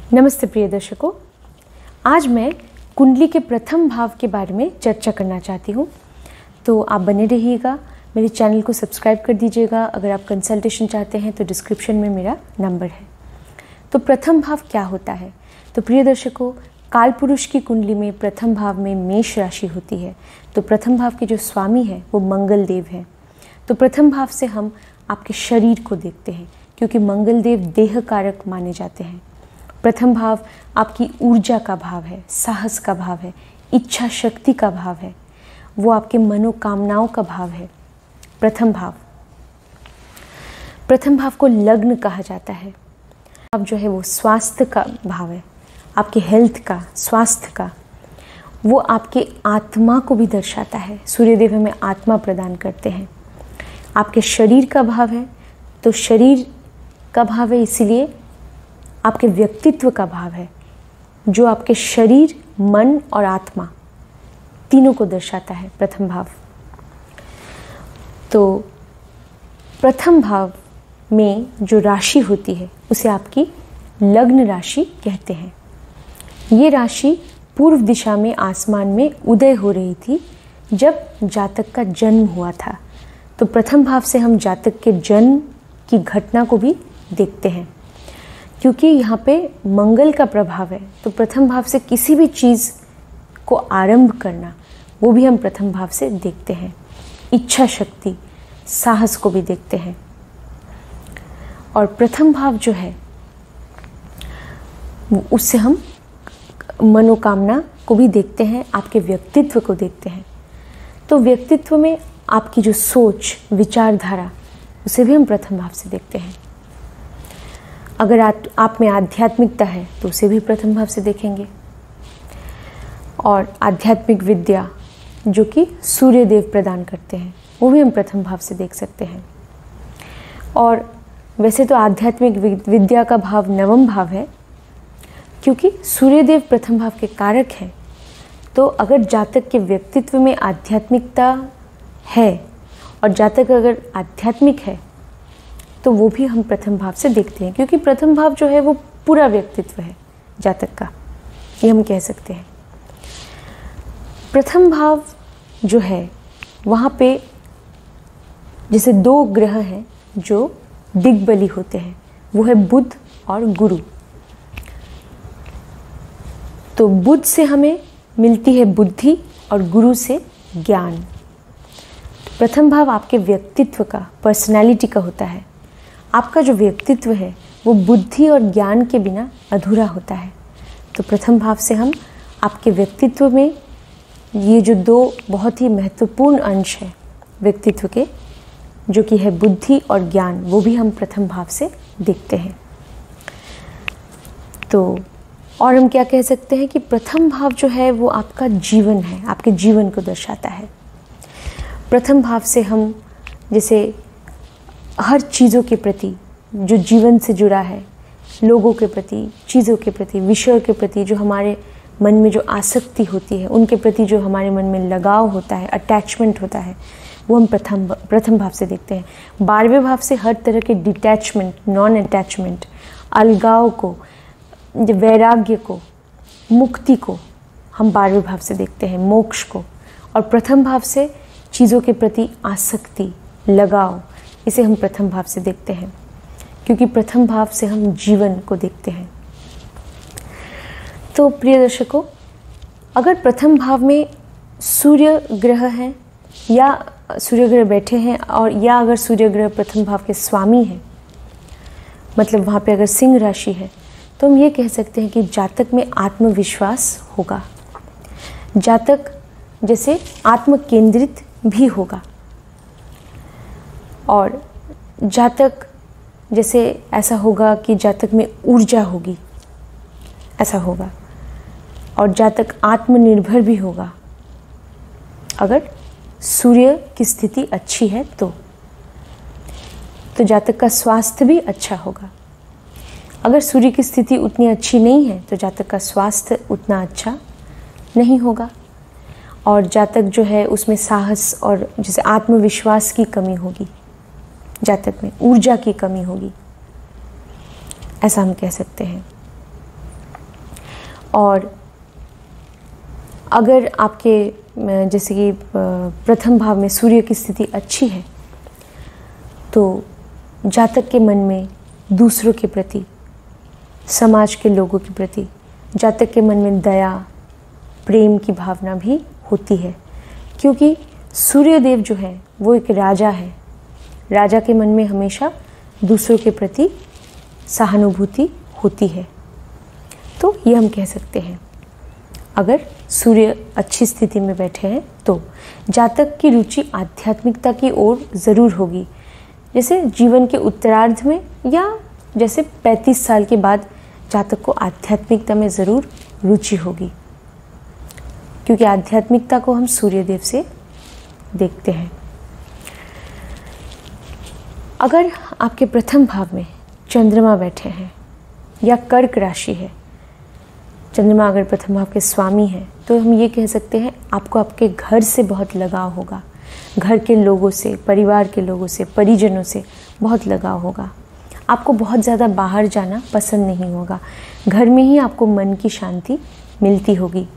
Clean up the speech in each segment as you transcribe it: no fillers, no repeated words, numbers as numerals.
नमस्ते प्रिय दर्शकों, आज मैं कुंडली के प्रथम भाव के बारे में चर्चा करना चाहती हूँ। तो आप बने रहिएगा, मेरे चैनल को सब्सक्राइब कर दीजिएगा। अगर आप कंसल्टेशन चाहते हैं तो डिस्क्रिप्शन में मेरा नंबर है। तो प्रथम भाव क्या होता है? तो प्रिय दर्शकों, काल पुरुष की कुंडली में प्रथम भाव में मेष राशि होती है। तो प्रथम भाव के जो स्वामी है वो मंगल देव है। तो प्रथम भाव से हम आपके शरीर को देखते हैं, क्योंकि मंगल देव देह कारक माने जाते हैं। प्रथम भाव आपकी ऊर्जा का भाव है, साहस का भाव है, इच्छा शक्ति का भाव है, वो आपके मनोकामनाओं का भाव है। प्रथम भाव को लग्न कहा जाता है। अब जो है वो स्वास्थ्य का भाव है, आपके हेल्थ का, स्वास्थ्य का। वो आपके आत्मा को भी दर्शाता है। सूर्यदेव हमें आत्मा प्रदान करते हैं। आपके शरीर का भाव है, तो शरीर का भाव है इसीलिए आपके व्यक्तित्व का भाव है, जो आपके शरीर, मन और आत्मा तीनों को दर्शाता है प्रथम भाव। तो प्रथम भाव में जो राशि होती है उसे आपकी लग्न राशि कहते हैं। ये राशि पूर्व दिशा में आसमान में उदय हो रही थी जब जातक का जन्म हुआ था। तो प्रथम भाव से हम जातक के जन्म की घटना को भी देखते हैं, क्योंकि यहाँ पे मंगल का प्रभाव है। तो प्रथम भाव से किसी भी चीज़ को आरंभ करना, वो भी हम प्रथम भाव से देखते हैं। इच्छा शक्ति, साहस को भी देखते हैं। और प्रथम भाव जो है उससे हम मनोकामना को भी देखते हैं, आपके व्यक्तित्व को देखते हैं। तो व्यक्तित्व में आपकी जो सोच, विचारधारा, उसे भी हम प्रथम भाव से देखते हैं। अगर आप में आध्यात्मिकता है तो उसे भी प्रथम भाव से देखेंगे। और आध्यात्मिक विद्या जो कि सूर्य देव प्रदान करते हैं, वो भी हम प्रथम भाव से देख सकते हैं। और वैसे तो आध्यात्मिक विद्या का भाव नवम भाव है, क्योंकि सूर्य देव प्रथम भाव के कारक हैं। तो अगर जातक के व्यक्तित्व में आध्यात्मिकता है और जातक अगर आध्यात्मिक है तो वो भी हम प्रथम भाव से देखते हैं, क्योंकि प्रथम भाव जो है वो पूरा व्यक्तित्व है जातक का, ये हम कह सकते हैं। प्रथम भाव जो है वहाँ पे जैसे दो ग्रह हैं जो दिग्बली होते हैं, वो है बुध और गुरु। तो बुध से हमें मिलती है बुद्धि और गुरु से ज्ञान। प्रथम भाव आपके व्यक्तित्व का, पर्सनैलिटी का होता है। आपका जो व्यक्तित्व है वो बुद्धि और ज्ञान के बिना अधूरा होता है। तो प्रथम भाव से हम आपके व्यक्तित्व में ये जो दो बहुत ही महत्वपूर्ण अंश है व्यक्तित्व के, जो कि है बुद्धि और ज्ञान, वो भी हम प्रथम भाव से देखते हैं। तो और हम क्या कह सकते हैं कि प्रथम भाव जो है वो आपका जीवन है, आपके जीवन को दर्शाता है। प्रथम भाव से हम जैसे हर चीज़ों के प्रति, जो जीवन से जुड़ा है, लोगों के प्रति, चीज़ों के प्रति, विषयों के प्रति जो हमारे मन में जो आसक्ति होती है, उनके प्रति जो हमारे मन में लगाव होता है, अटैचमेंट होता है, वो हम प्रथम भाव से देखते हैं। 12वें भाव से हर तरह के डिटैचमेंट, नॉन अटैचमेंट, अलगाव को, वैराग्य को, मुक्ति को हम 12वें भाव से देखते हैं, मोक्ष को। और प्रथम भाव से चीज़ों के प्रति आसक्ति, लगाव, इसे हम प्रथम भाव से देखते हैं, क्योंकि प्रथम भाव से हम जीवन को देखते हैं। तो प्रिय दर्शकों, अगर प्रथम भाव में सूर्य ग्रह हैं या सूर्य ग्रह बैठे हैं, और या अगर सूर्य ग्रह प्रथम भाव के स्वामी हैं, मतलब वहाँ पे अगर सिंह राशि है, तो हम ये कह सकते हैं कि जातक में आत्मविश्वास होगा। जातक जैसे आत्म केंद्रित भी होगा, और जातक जैसे ऐसा होगा कि जातक में ऊर्जा होगी, ऐसा होगा। और जातक आत्मनिर्भर भी होगा अगर सूर्य की स्थिति अच्छी है तो जातक का स्वास्थ्य भी अच्छा होगा। अगर सूर्य की स्थिति उतनी अच्छी नहीं है तो जातक का स्वास्थ्य उतना अच्छा नहीं होगा। और जातक जो है उसमें साहस और जैसे आत्मविश्वास की कमी होगी, जातक में ऊर्जा की कमी होगी, ऐसा हम कह सकते हैं। और अगर आपके जैसे कि प्रथम भाव में सूर्य की स्थिति अच्छी है तो जातक के मन में दूसरों के प्रति, समाज के लोगों के प्रति, जातक के मन में दया, प्रेम की भावना भी होती है, क्योंकि सूर्यदेव जो है वो एक राजा है। राजा के मन में हमेशा दूसरों के प्रति सहानुभूति होती है। तो ये हम कह सकते हैं अगर सूर्य अच्छी स्थिति में बैठे हैं तो जातक की रुचि आध्यात्मिकता की ओर ज़रूर होगी। जैसे जीवन के उत्तरार्ध में या जैसे 35 साल के बाद जातक को आध्यात्मिकता में ज़रूर रुचि होगी, क्योंकि आध्यात्मिकता को हम सूर्यदेव से देखते हैं। अगर आपके प्रथम भाव में चंद्रमा बैठे हैं या कर्क राशि है, चंद्रमा अगर प्रथम भाव के स्वामी हैं, तो हम ये कह सकते हैं आपको आपके घर से बहुत लगाव होगा, घर के लोगों से, परिवार के लोगों से, परिजनों से बहुत लगाव होगा। आपको बहुत ज़्यादा बाहर जाना पसंद नहीं होगा, घर में ही आपको मन की शांति मिलती होगी।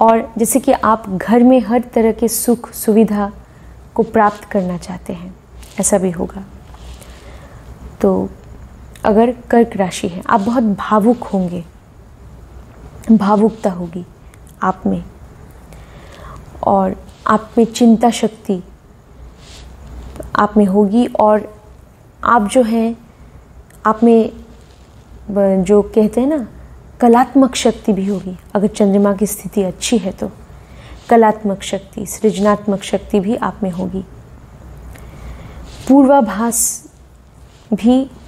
और जैसे कि आप घर में हर तरह के सुख सुविधा को प्राप्त करना चाहते हैं, ऐसा भी होगा। तो अगर कर्क राशि है, आप बहुत भावुक होंगे, भावुकता होगी आप में, और आप में चिंता शक्ति आप में होगी, और आप जो हैं आप में जो कहते हैं ना कलात्मक शक्ति भी होगी। अगर चंद्रमा की स्थिति अच्छी है तो कलात्मक शक्ति, सृजनात्मक शक्ति भी आप में होगी।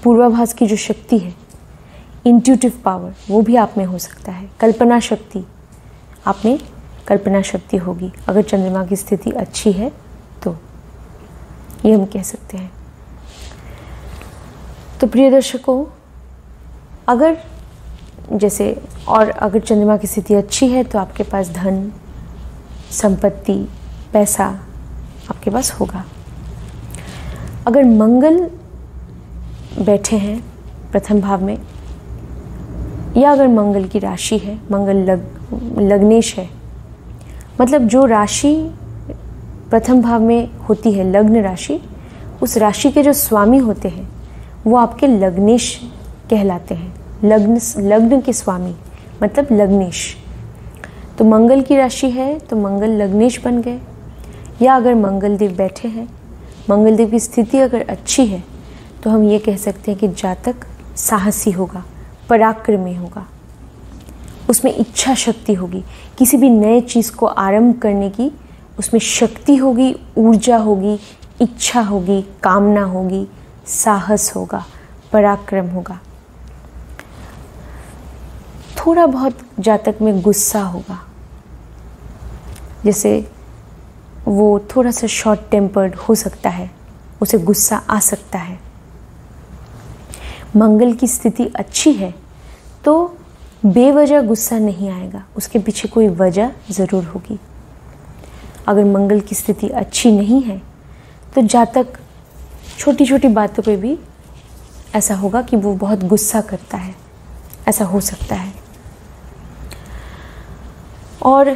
पूर्वाभास की जो शक्ति है, इंट्यूटिव पावर, वो भी आप में हो सकता है। कल्पना शक्ति, आप में कल्पना शक्ति होगी अगर चंद्रमा की स्थिति अच्छी है तो, ये हम कह सकते हैं। तो प्रिय दर्शकों, अगर चंद्रमा की स्थिति अच्छी है तो आपके पास धन, संपत्ति, पैसा आपके पास होगा। अगर मंगल बैठे हैं प्रथम भाव में, या अगर मंगल की राशि है, मंगल लग्नेश है, मतलब जो राशि प्रथम भाव में होती है, लग्न राशि, उस राशि के जो स्वामी होते हैं वो आपके लग्नेश कहलाते हैं। लग्न के स्वामी मतलब लग्नेश। तो मंगल की राशि है तो मंगल लग्नेश बन गए। या अगर मंगल देव बैठे हैं, मंगल देव की स्थिति अगर अच्छी है तो हम ये कह सकते हैं कि जातक साहसी होगा, पराक्रमी होगा, उसमें इच्छा शक्ति होगी, किसी भी नए चीज़ को आरंभ करने की उसमें शक्ति होगी, ऊर्जा होगी, इच्छा होगी, कामना होगी, साहस होगा, पराक्रम होगा। थोड़ा बहुत जातक में गुस्सा होगा, जैसे वो थोड़ा सा शॉर्ट टेम्पर्ड हो सकता है, उसे गुस्सा आ सकता है। मंगल की स्थिति अच्छी है तो बेवजह गुस्सा नहीं आएगा, उसके पीछे कोई वजह ज़रूर होगी। अगर मंगल की स्थिति अच्छी नहीं है तो जातक छोटी छोटी बातों पे भी ऐसा होगा कि वो बहुत गुस्सा करता है, ऐसा हो सकता है। और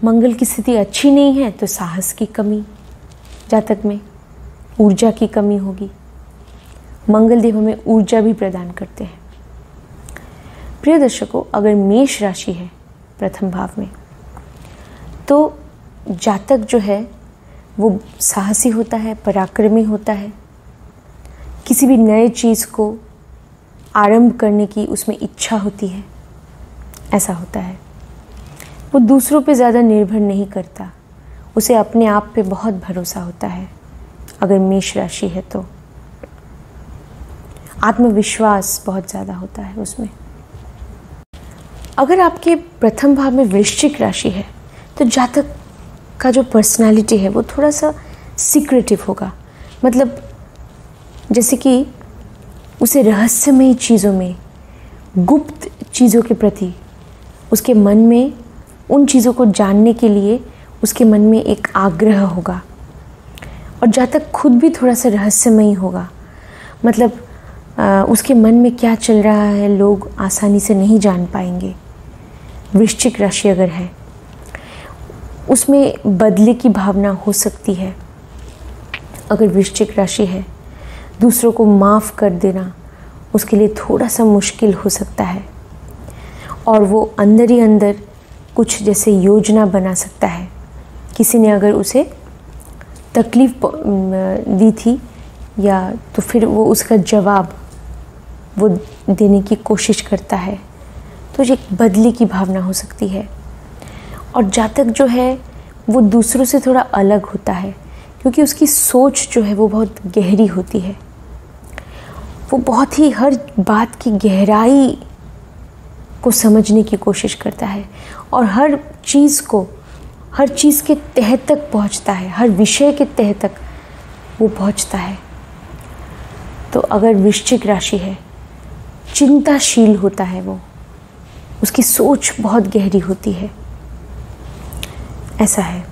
मंगल की स्थिति अच्छी नहीं है तो साहस की कमी, जातक में ऊर्जा की कमी होगी। मंगल देव हमें ऊर्जा भी प्रदान करते हैं। प्रिय दर्शकों, अगर मेष राशि है प्रथम भाव में तो जातक जो है वो साहसी होता है, पराक्रमी होता है, किसी भी नए चीज़ को आरंभ करने की उसमें इच्छा होती है, ऐसा होता है। वो दूसरों पे ज़्यादा निर्भर नहीं करता, उसे अपने आप पे बहुत भरोसा होता है। अगर मेष राशि है तो आत्मविश्वास बहुत ज़्यादा होता है उसमें। अगर आपके प्रथम भाव में वृश्चिक राशि है तो जातक का जो पर्सनालिटी है वो थोड़ा सा सीक्रेटिव होगा, मतलब जैसे कि उसे रहस्यमय चीज़ों में, गुप्त चीज़ों के प्रति उसके मन में, उन चीज़ों को जानने के लिए उसके मन में एक आग्रह होगा। और जातक खुद भी थोड़ा सा रहस्यमयी होगा, मतलब उसके मन में क्या चल रहा है लोग आसानी से नहीं जान पाएंगे। वृश्चिक राशि अगर है, उसमें बदले की भावना हो सकती है। अगर वृश्चिक राशि है, दूसरों को माफ़ कर देना उसके लिए थोड़ा सा मुश्किल हो सकता है, और वो अंदर ही अंदर कुछ जैसे योजना बना सकता है। किसी ने अगर उसे तकलीफ़ दी थी या तो फिर वो उसका जवाब वो देने की कोशिश करता है, तो एक बदले की भावना हो सकती है। और जातक जो है वो दूसरों से थोड़ा अलग होता है, क्योंकि उसकी सोच जो है वो बहुत गहरी होती है। वो बहुत ही हर बात की गहराई को समझने की कोशिश करता है और हर चीज़ के तह तक पहुंचता है, हर विषय के तह तक वो पहुंचता है। तो अगर वृश्चिक राशि है, चिंताशील होता है, वो उसकी सोच बहुत गहरी होती है, ऐसा है।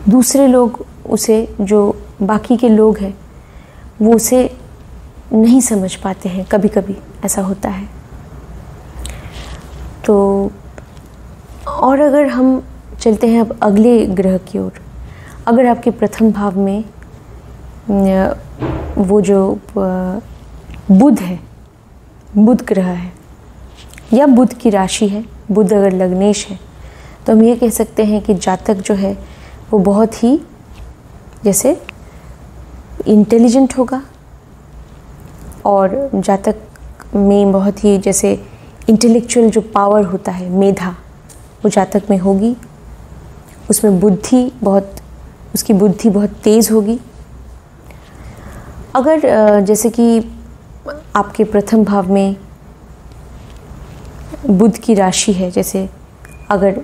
दूसरे लोग उसे, जो बाकी के लोग हैं, वो उसे नहीं समझ पाते हैं, कभी कभी ऐसा होता है। तो और अगर हम चलते हैं अब अगले ग्रह की ओर, अगर आपके प्रथम भाव में वो जो बुध है, बुध ग्रह है या बुध की राशि है, बुध अगर लग्नेश है, तो हम ये कह सकते हैं कि जातक जो है वो बहुत ही जैसे इंटेलिजेंट होगा, और जातक में बहुत ही जैसे इंटेलेक्चुअल जो पावर होता है, मेधा, वो जातक में होगी। उसमें उसकी बुद्धि बहुत तेज़ होगी। अगर जैसे कि आपके प्रथम भाव में बुध की राशि है, जैसे अगर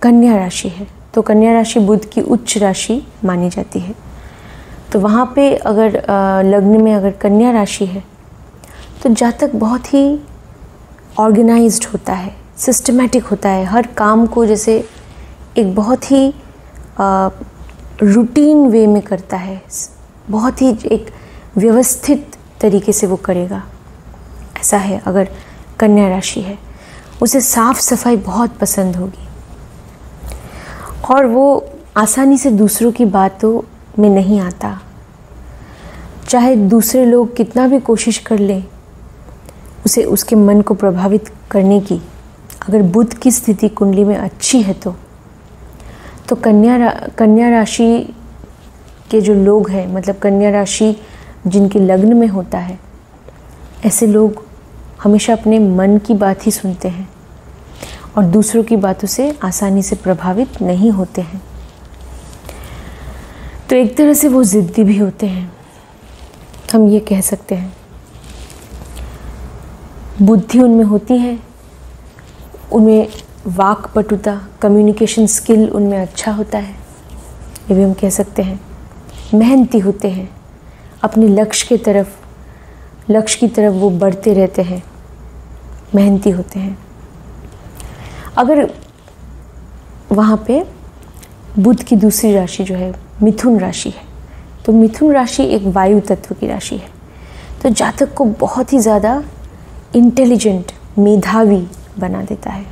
कन्या राशि है, तो कन्या राशि बुध की उच्च राशि मानी जाती है। तो वहाँ पे अगर लग्न में अगर कन्या राशि है, तो जातक बहुत ही ऑर्गेनाइज्ड होता है, सिस्टमैटिक होता है, हर काम को जैसे एक बहुत ही रूटीन वे में करता है, बहुत ही एक व्यवस्थित तरीके से वो करेगा, ऐसा है। अगर कन्या राशि है, उसे साफ सफाई बहुत पसंद होगी, और वो आसानी से दूसरों की बातों में नहीं आता। चाहे दूसरे लोग कितना भी कोशिश कर लें उसे, उसके मन को प्रभावित करने की, अगर बुध की स्थिति कुंडली में अच्छी है तो कन्या राशि के जो लोग हैं, मतलब कन्या राशि जिनके लग्न में होता है, ऐसे लोग हमेशा अपने मन की बात ही सुनते हैं और दूसरों की बातों से आसानी से प्रभावित नहीं होते हैं। तो एक तरह से वो ज़िद्दी भी होते हैं, हम ये कह सकते हैं। बुद्धि उनमें होती है, उनमें वाक पटुता, कम्युनिकेशन स्किल उनमें अच्छा होता है, ये भी हम कह सकते हैं। मेहनती होते हैं, अपने लक्ष्य की तरफ वो बढ़ते रहते हैं, मेहनती होते हैं। अगर वहाँ पे बुध की दूसरी राशि जो है मिथुन राशि है, तो मिथुन राशि एक वायु तत्व की राशि है, तो जातक को बहुत ही ज़्यादा इंटेलिजेंट, मेधावी बना देता है।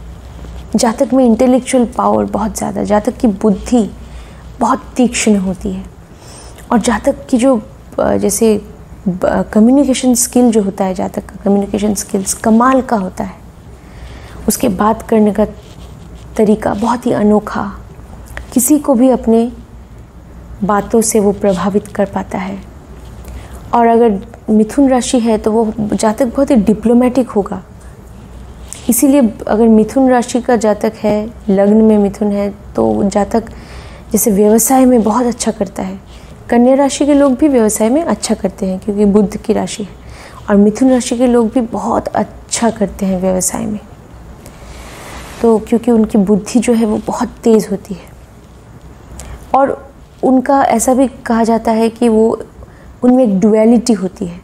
जातक में इंटेलेक्चुअल पावर बहुत ज़्यादा, जातक की बुद्धि बहुत तीक्ष्ण होती है, और जातक की जो जैसे कम्युनिकेशन स्किल जो होता है, जातक का कम्युनिकेशन स्किल्स कमाल का होता है। उसके बात करने का तरीका बहुत ही अनोखा, किसी को भी अपने बातों से वो प्रभावित कर पाता है। और अगर मिथुन राशि है तो वो जातक बहुत ही डिप्लोमेटिक होगा। इसीलिए अगर मिथुन राशि का जातक है, लग्न में मिथुन है, तो जातक जैसे व्यवसाय में बहुत अच्छा करता है। कन्या राशि के लोग भी व्यवसाय में अच्छा करते हैं क्योंकि बुध की राशि है, और मिथुन राशि के लोग भी बहुत अच्छा करते हैं व्यवसाय में, तो क्योंकि उनकी बुद्धि जो है वो बहुत तेज़ होती है। और उनका ऐसा भी कहा जाता है कि वो उनमें एक डुअलिटी होती है,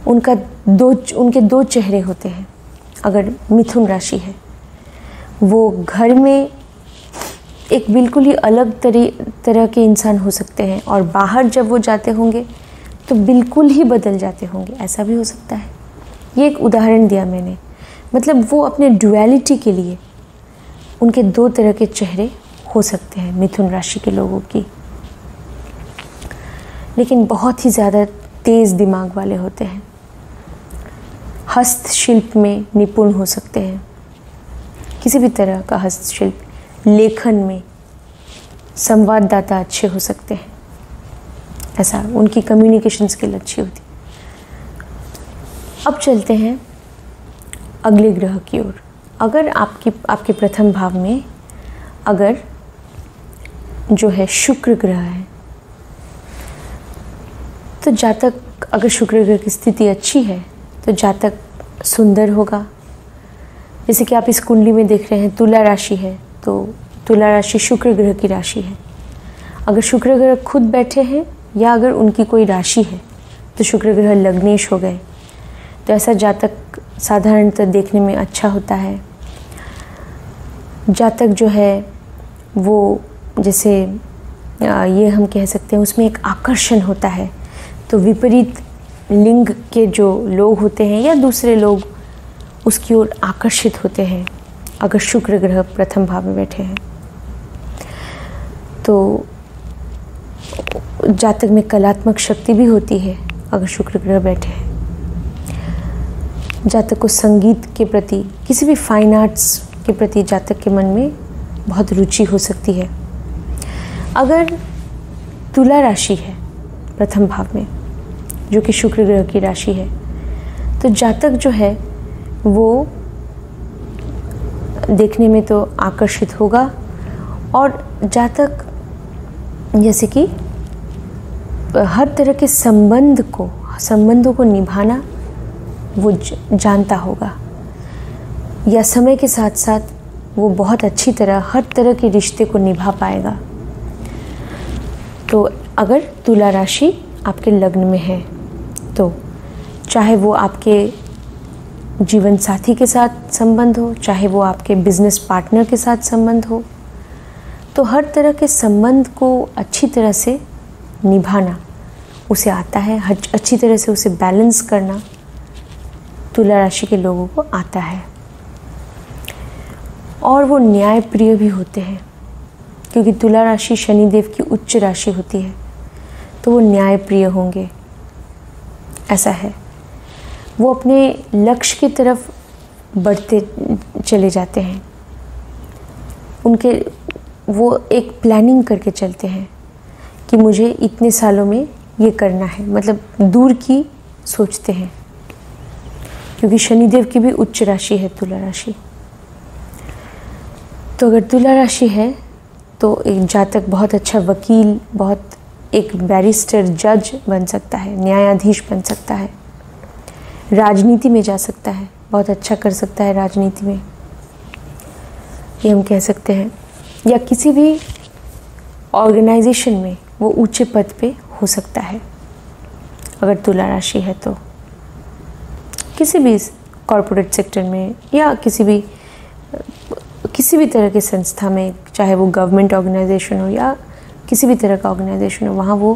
उनके दो चेहरे होते हैं। अगर मिथुन राशि है, वो घर में एक बिल्कुल ही अलग तरह के इंसान हो सकते हैं, और बाहर जब वो जाते होंगे तो बिल्कुल ही बदल जाते होंगे, ऐसा भी हो सकता है। ये एक उदाहरण दिया मैंने। मतलब वो अपने ड्युअलिटी के लिए उनके दो तरह के चेहरे हो सकते हैं मिथुन राशि के लोगों की, लेकिन बहुत ही ज़्यादा तेज़ दिमाग वाले होते हैं। हस्तशिल्प में निपुण हो सकते हैं, किसी भी तरह का हस्तशिल्प, लेखन में संवाददाता अच्छे हो सकते हैं, ऐसा उनकी कम्युनिकेशन स्किल अच्छी होती। अब चलते हैं अगले ग्रह की ओर। अगर आपके प्रथम भाव में अगर जो है शुक्र ग्रह है, तो जातक अगर शुक्र ग्रह की स्थिति अच्छी है तो जातक सुंदर होगा। जैसे कि आप इस कुंडली में देख रहे हैं तुला राशि है, तो तुला राशि शुक्र ग्रह की राशि है। अगर शुक्र ग्रह खुद बैठे हैं या अगर उनकी कोई राशि है तो शुक्र ग्रह लग्नेश हो गए, तो ऐसा जातक साधारणतः देखने में अच्छा होता है। जातक जो है वो जैसे ये हम कह सकते हैं उसमें एक आकर्षण होता है, तो विपरीत लिंग के जो लोग होते हैं या दूसरे लोग उसकी ओर आकर्षित होते हैं अगर शुक्र ग्रह प्रथम भाव में बैठे हैं। तो जातक में कलात्मक शक्ति भी होती है अगर शुक्र ग्रह बैठे हैं। जातक को संगीत के प्रति, किसी भी फाइन आर्ट्स के प्रति जातक के मन में बहुत रुचि हो सकती है। अगर तुला राशि है प्रथम भाव में, जो कि शुक्र ग्रह की राशि है, तो जातक जो है वो देखने में तो आकर्षित होगा और जातक जैसे कि हर तरह के संबंधों को निभाना वो जानता होगा, या समय के साथ साथ वो बहुत अच्छी तरह हर तरह के रिश्ते को निभा पाएगा। तो अगर तुला राशि आपके लग्न में है तो चाहे वो आपके जीवन साथी के साथ संबंध हो, चाहे वो आपके बिजनेस पार्टनर के साथ संबंध हो, तो हर तरह के संबंध को अच्छी तरह से निभाना उसे आता है, अच्छी तरह से उसे बैलेंस करना तुला राशि के लोगों को आता है। और वो न्यायप्रिय भी होते हैं, क्योंकि तुला राशि शनिदेव की उच्च राशि होती है, तो वो न्यायप्रिय होंगे, ऐसा है। वो अपने लक्ष्य की तरफ बढ़ते चले जाते हैं, वो एक प्लानिंग करके चलते हैं कि मुझे इतने सालों में ये करना है, मतलब दूर की सोचते हैं, क्योंकि शनिदेव की भी उच्च राशि है तुला राशि। तो अगर तुला राशि है तो एक जातक बहुत अच्छा वकील, बहुत एक बैरिस्टर, जज बन सकता है, न्यायाधीश बन सकता है, राजनीति में जा सकता है, बहुत अच्छा कर सकता है राजनीति में, ये हम कह सकते हैं। या किसी भी ऑर्गेनाइजेशन में वो ऊंचे पद पे हो सकता है अगर तुला राशि है तो, किसी भी कॉरपोरेट सेक्टर में या किसी भी तरह की संस्था में, चाहे वो गवर्नमेंट ऑर्गेनाइजेशन हो या किसी भी तरह का ऑर्गेनाइजेशन हो, वहाँ वो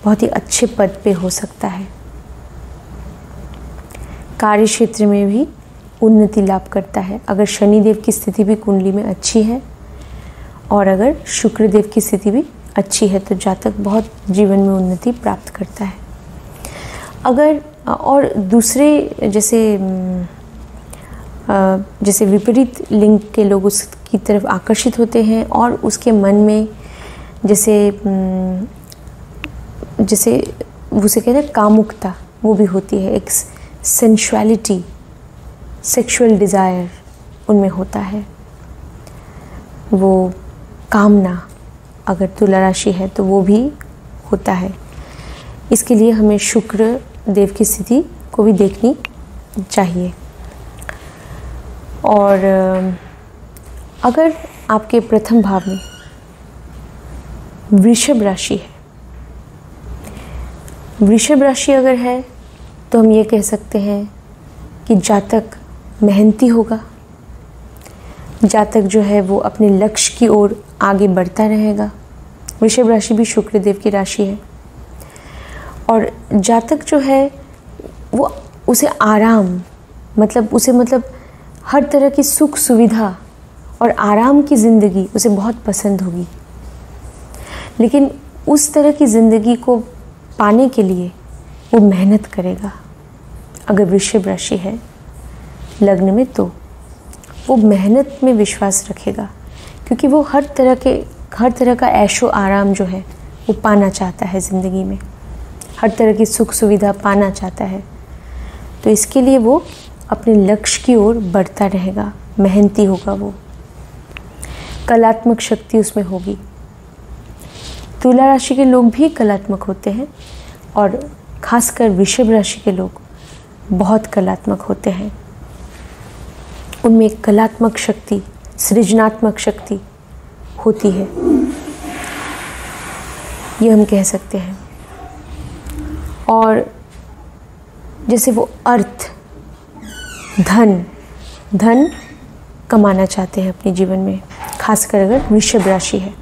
बहुत ही अच्छे पद पे हो सकता है। कार्य क्षेत्र में भी उन्नति लाभ करता है अगर शनिदेव की स्थिति भी कुंडली में अच्छी है और अगर शुक्रदेव की स्थिति भी अच्छी है, तो जातक बहुत जीवन में उन्नति प्राप्त करता है। अगर और दूसरे जैसे विपरीत लिंग के लोग उसकी तरफ आकर्षित होते हैं और उसके मन में जैसे उसे कहते हैं कामुकता, वो भी होती है, एक सेंशुअलिटी, सेक्सुअल डिज़ायर उनमें होता है, वो कामना अगर तुला राशि है तो वो भी होता है। इसके लिए हमें शुक्र देव की स्थिति को भी देखनी चाहिए। और अगर आपके प्रथम भाव में वृषभ राशि है, वृषभ राशि अगर है तो हम ये कह सकते हैं कि जातक मेहनती होगा, जातक जो है वो अपने लक्ष्य की ओर आगे बढ़ता रहेगा। वृषभ राशि भी शुक्रदेव की राशि है और जातक जो है वो उसे आराम, मतलब हर तरह की सुख सुविधा और आराम की ज़िंदगी उसे बहुत पसंद होगी, लेकिन उस तरह की ज़िंदगी को पाने के लिए वो मेहनत करेगा। अगर वृषभ राशि है लग्न में तो वो मेहनत में विश्वास रखेगा, क्योंकि वो हर तरह का ऐशो आराम जो है वो पाना चाहता है ज़िंदगी में, हर तरह की सुख सुविधा पाना चाहता है। तो इसके लिए वो अपने लक्ष्य की ओर बढ़ता रहेगा, मेहनती होगा, वो कलात्मक शक्ति उसमें होगी। तुला राशि के लोग भी कलात्मक होते हैं और खासकर वृषभ राशि के लोग बहुत कलात्मक होते हैं। उनमें कलात्मक शक्ति, सृजनात्मक शक्ति होती है, ये हम कह सकते हैं। और जैसे वो अर्थ, धन कमाना चाहते हैं अपने जीवन में, खासकर अगर वृषभ राशि है।